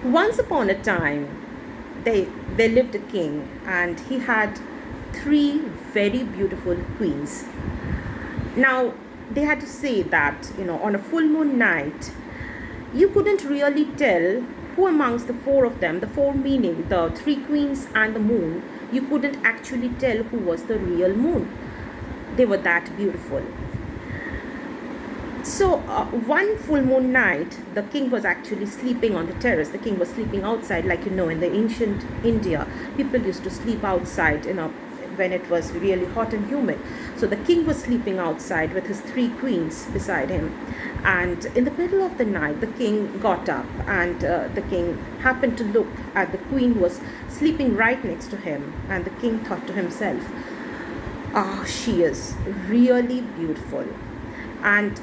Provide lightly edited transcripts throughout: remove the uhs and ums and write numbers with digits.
Once upon a time, there lived a king, and he had three very beautiful queens. Now, they had to say that, on a full moon night, you couldn't really tell who amongst the four of them, the four meaning the three queens and the moon, you couldn't actually tell who was the real moon. They were that beautiful. So, one full moon night, the king was actually sleeping on the terrace. The king was sleeping outside, like in the ancient India, people used to sleep outside, when it was really hot and humid. So, the king was sleeping outside with his three queens beside him. And in the middle of the night, the king got up, and the king happened to look at the queen who was sleeping right next to him. And the king thought to himself, "Ah, she is really beautiful." And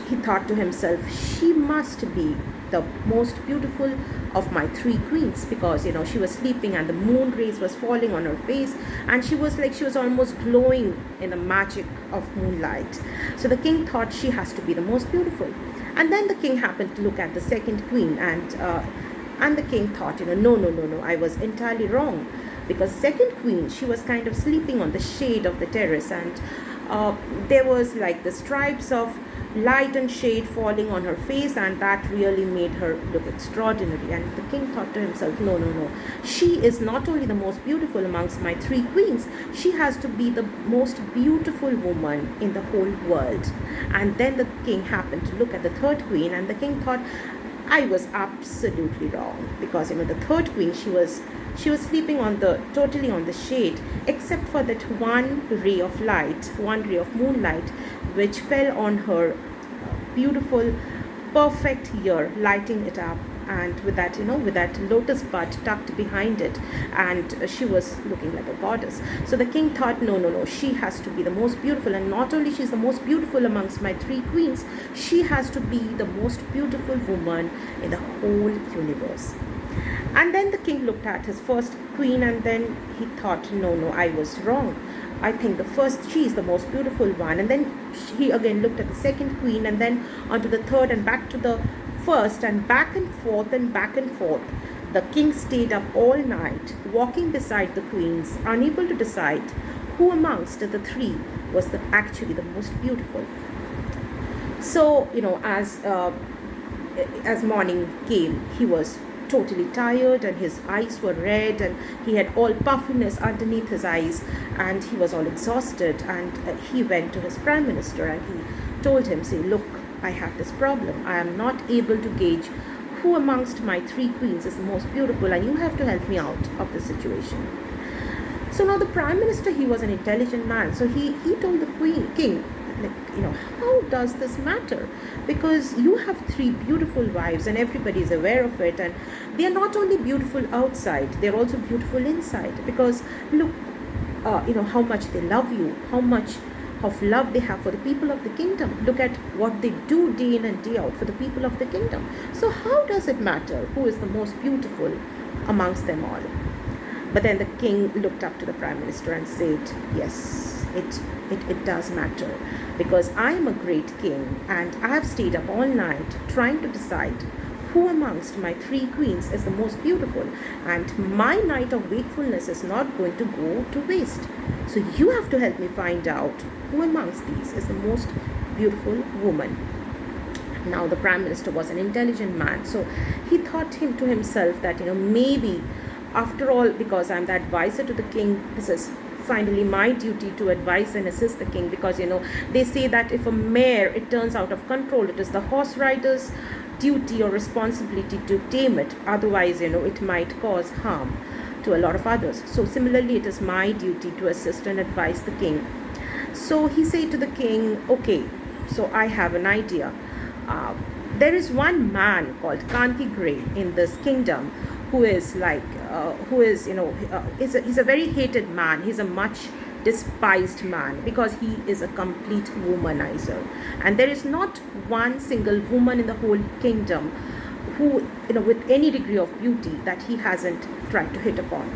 he thought to himself, she must be the most beautiful of my three queens, because she was sleeping and the moon rays was falling on her face, and she was almost glowing in the magic of moonlight. So the king thought she has to be the most beautiful. And then the king happened to look at the second queen, and the king thought, no, I was entirely wrong, because second queen, she was kind of sleeping on the shade of the terrace, and there was like the stripes of light and shade falling on her face, and that really made her look extraordinary. And the king thought to himself, no, she is not only the most beautiful amongst my three queens, she has to be the most beautiful woman in the whole world. And then the king happened to look at the third queen, and the king thought, I was absolutely wrong, because the third queen, she was sleeping totally on the shade, except for that one ray of light, one ray of moonlight, which fell on her beautiful, perfect ear, lighting it up, and with that lotus bud tucked behind it, and she was looking like a goddess. So the king thought, no, she has to be the most beautiful, and not only she's the most beautiful amongst my three queens, she has to be the most beautiful woman in the whole universe. And then the king looked at his first queen, and then he thought, no, I was wrong. I think she is the most beautiful one. And then he again looked at the second queen, and then onto the third, and back to the first, and back and forth and back and forth. The king stayed up all night, walking beside the queens, unable to decide who amongst the three was actually the most beautiful. So, as morning came, he was totally tired, and his eyes were red, and he had all puffiness underneath his eyes, and he was all exhausted. And he went to his prime minister, and he told him, say, look, I have this problem. I am not able to gauge who amongst my three queens is the most beautiful, and you have to help me out of the situation. So now the prime minister, he was an intelligent man, so he told the king, how does this matter? Because you have three beautiful wives, and everybody is aware of it, and they are not only beautiful outside, they're also beautiful inside, because look, how much they love you, how much of love they have for the people of the kingdom. Look at what they do day in and day out for the people of the kingdom. So how does it matter who is the most beautiful amongst them all? But then the king looked up to the prime minister and said, yes, it does matter, because I am a great king, and I have stayed up all night trying to decide who amongst my three queens is the most beautiful, and my night of wakefulness is not going to go to waste. So you have to help me find out who amongst these is the most beautiful woman. Now the prime minister was an intelligent man, so he thought to himself that maybe after all, because I'm the advisor to the king, this is finally my duty to advise and assist the king, because they say that if a mare, it turns out of control, it is the horse rider's duty or responsibility to tame it. Otherwise, it might cause harm to a lot of others. So similarly, it is my duty to assist and advise the king. So he said to the king, okay, so I have an idea. There is one man called Kanti Grey in this kingdom who is he's a very hated man. He's a much despised man, because he is a complete womanizer, and there is not one single woman in the whole kingdom who, with any degree of beauty, that he hasn't tried to hit upon.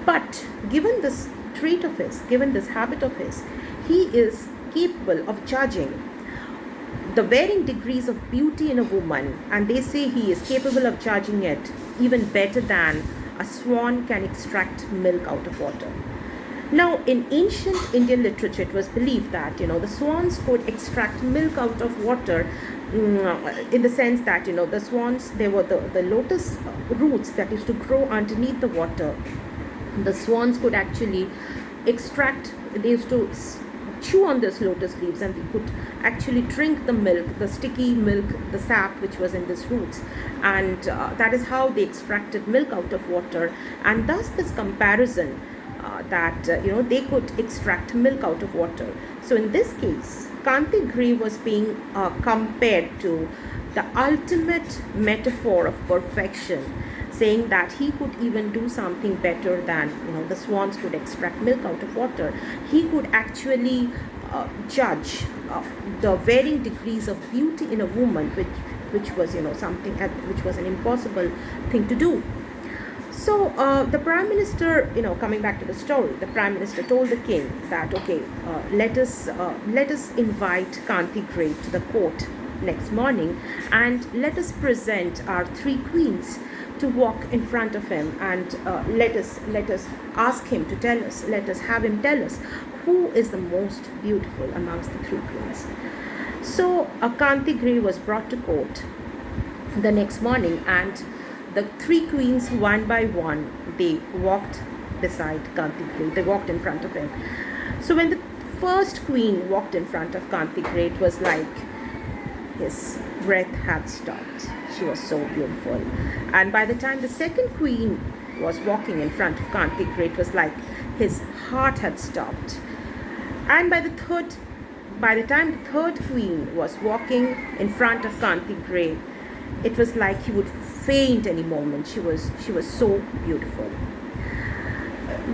But given this trait of his, given this habit of his, he is capable of judging the varying degrees of beauty in a woman, and they say he is capable of judging it even better than a swan can extract milk out of water. Now, in ancient Indian literature, it was believed that the swans could extract milk out of water, in the sense that the swans, they were the lotus roots that used to grow underneath the water. The swans could actually extract. They used to chew on these lotus leaves, and they could actually drink the milk, the sticky milk, the sap which was in these roots, and that is how they extracted milk out of water. And thus this comparison, that they could extract milk out of water. So in this case, Kantigri was being compared to the ultimate metaphor of perfection, saying that he could even do something better than the swans could extract milk out of water. He could actually judge the varying degrees of beauty in a woman, which was something which was an impossible thing to do. So the prime minister, coming back to the story, the prime minister told the king that, okay, let us invite Kantigri to the court next morning, and let us present our three queens to walk in front of him, and let us ask him to tell us, let us have him tell us who is the most beautiful amongst the three queens. So Kantigri was brought to court the next morning, and the three queens, one by one, they walked beside Kantigri. They walked in front of him. So when the first queen walked in front of Kantigri, it was like his breath had stopped. She was so beautiful. And by the time the second queen was walking in front of Kantigri, it was like his heart had stopped. And by the time the third queen was walking in front of Kantigri, it was like he would faint any moment. She was so beautiful.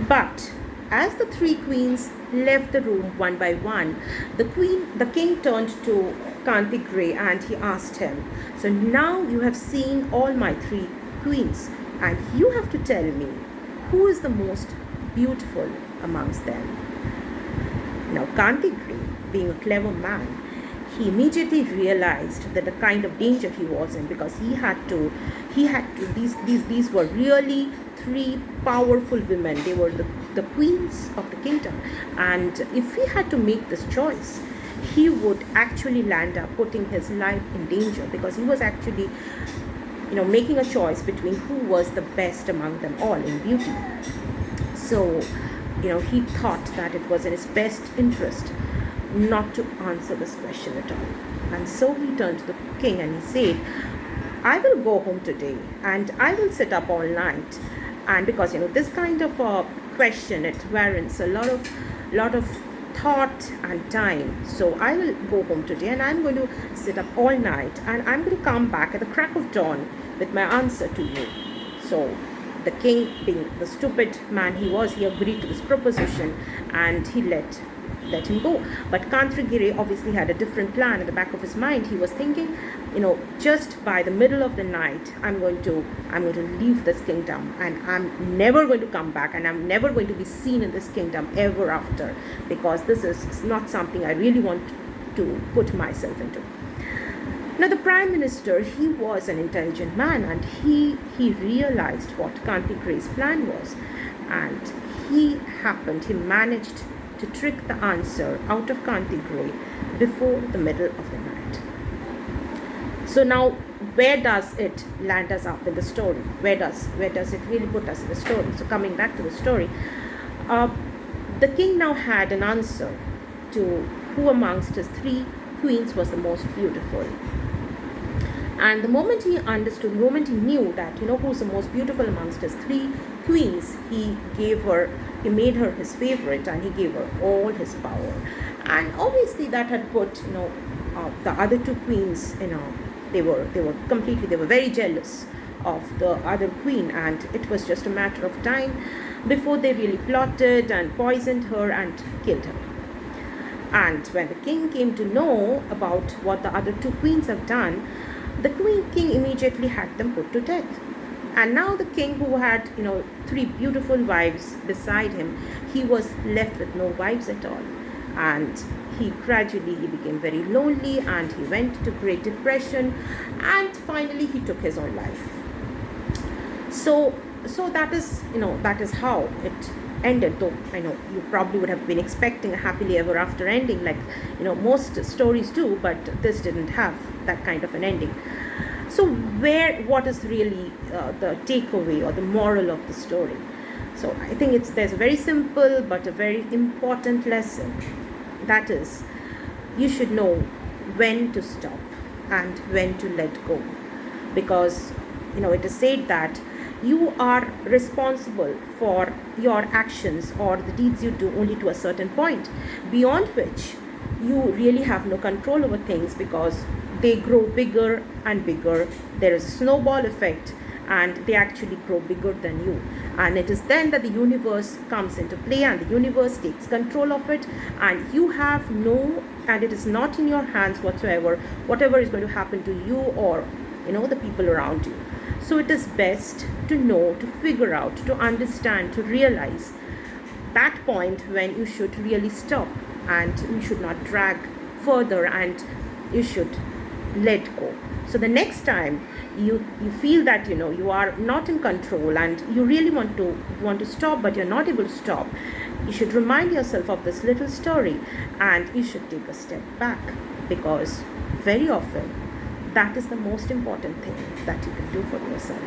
But as the three queens left the room one by one, the king turned to Kantigri and he asked him, so now you have seen all my three queens, and you have to tell me who is the most beautiful amongst them. Now Kantigri, being a clever man, he immediately realized that the kind of danger he was in, because these were really three powerful women. They were the queens of the kingdom, and if he had to make this choice, he would actually land up putting his life in danger, because he was actually making a choice between who was the best among them all in beauty. So he thought that it was in his best interest not to answer this question at all. And so he turned to the king and he said, I will go home today and I will sit up all night. And because this kind of a question, it warrants a lot of thought and time. So I will go home today and I'm going to sit up all night, and I'm going to come back at the crack of dawn with my answer to you. So the king, being the stupid man he was, he agreed to this proposition and he let him go. But Kantigri obviously had a different plan. In the back of his mind, he was thinking, just by the middle of the night, I'm going to leave this kingdom, and I'm never going to come back, and I'm never going to be seen in this kingdom ever after, because this is not something I really want to put myself into. Now the prime minister, he was an intelligent man, and he realized what Kantigri's plan was, and he managed to trick the answer out of Kantigri before the middle of the night. So now, where does it land us up in the story? Where does it really put us in the story? So coming back to the story, the king now had an answer to who amongst his three queens was the most beautiful. And the moment he understood, the moment he knew that who's the most beautiful amongst his three queens, he made her his favorite, and he gave her all his power. And obviously that had put the other two queens, they were very jealous of the other queen, and it was just a matter of time before they really plotted and poisoned her and killed her. And when the king came to know about what the other two queens have done, the king immediately had them put to death. And now the king, who had three beautiful wives beside him, he was left with no wives at all. and he became very lonely, and he went to Great Depression, and finally he took his own life. So that is, that is how it ended. Though I know you probably would have been expecting a happily ever after ending, like most stories do, but this didn't have that kind of an ending. So what is really the takeaway or the moral of the story? So I think there's a very simple but a very important lesson. That is, you should know when to stop and when to let go, because it is said that you are responsible for your actions or the deeds you do only to a certain point, beyond which you really have no control over things, because they grow bigger and bigger. There is a snowball effect, and they actually grow bigger than you, and it is then that the universe comes into play, and the universe takes control of it, and you have and it is not in your hands whatsoever, whatever is going to happen to you or the people around you. So it is best to know, to figure out, to understand, to realize that point when you should really stop, and you should not drag further, and you should let go. So the next time you feel that you are not in control, and you really want to stop, but you're not able to stop, you should remind yourself of this little story, and you should take a step back, because very often that is the most important thing that you can do for yourself.